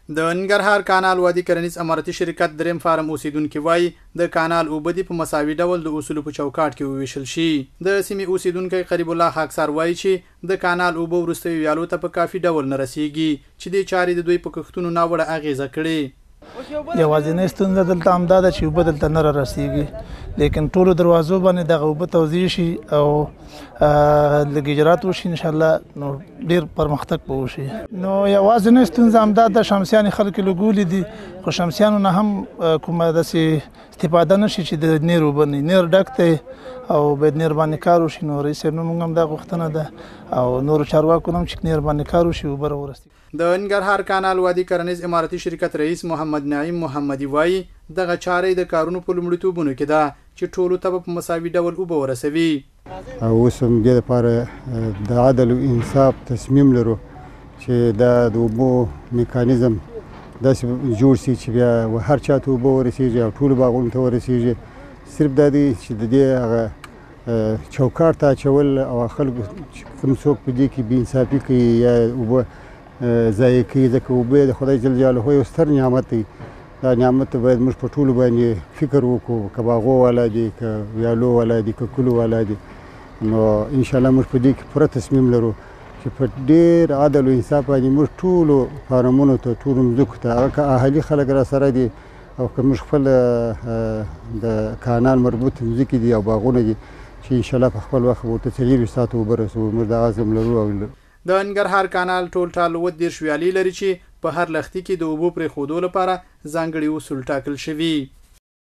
د ننګرهار کانال وادي کرنیز اماراتي شرکت دریم فارم اوسیدونکو وایي د کانال اوبه دي په مساوي ډول د اصولو په چوکاټ کې وویشل شي. د سیمې اوسیدونکی قریب الله خاکسار وایي چې د کانال اوبه وروستیو ویالو ته په کافي ډول نه رسیږي چې دې چارې د دوی په کښتونو ناوړه اغیزه کړې. یوازینۍ ستونزه دلته همدا ده چې اوبه دلته نه رارسیږي، لیکن ټولو دروازو باندې دغه اوبه توزیع شي او لږ اجرات وشي انشاءالله نو ډېر پرمختګ به وشي. نو یوازینۍ ستونزه همدا ده، شمسیانې خلک لګولي دي خو شمسیانو نه هم کومه داسې استفاده نشي چې د نیر اوبه نه نیر ډک دی او باید نیر باندې کار وشي. نو رئیس صاحب نن موږ هم دا غوښتنه ده او نورو چارواکو هم چې نیر باندې کار وشي اوبه راورسېږي. د ننګرهار کانال وادي کرنیز اماراتي شرکت رئیس محمد نعیم محمدي وایي دغه چارې د کارونو په لومړیتوبونو کې ده چې ټولو ته په مساوي ډول اوبه ورسوي. اوس هم دې لپاره د عدل او انصاف تصمیم لرو چې دا د اوبو میکانیزم داسې جوړ شي چې بیا هر چا ته اوبه ورسیږي او ټولو باغونو ته ورسیږي. صرف دا دی چې د دې هغه چوکاټ ته اچول او خلکو کوم څوک په دې کې بې انصافي کوي یا اوبه ضایع کوي، ځکه اوبه د خدای جل جلاله یو ستر نعمت دی. دا نعمت باید موږ په ټولو باندې فکر وکړو، که باغو والا دي که ویالو والا دي که کلو والا دي. نو انشاءالله موږ په دې کې پوره تصمیم لرو چې په ډېر عدل او انصاف باندې موږ ټولو فارمونو ته ټولو مځکو ته هغه که اهلي خلک را سره دي او که موږ خپل د کانال مربوط مځکې دي او باغونه دي چې انشاءالله په خپل وخت ورته 24 ساعته اوبه رسوو. موږ د عزم لرو. او د ننګرهار کانال ټول ټال 30 ویالې لري چې په هر لختي کې د اوبو پرېښودو لپاره ځانګړي اصول ټاکل شوي.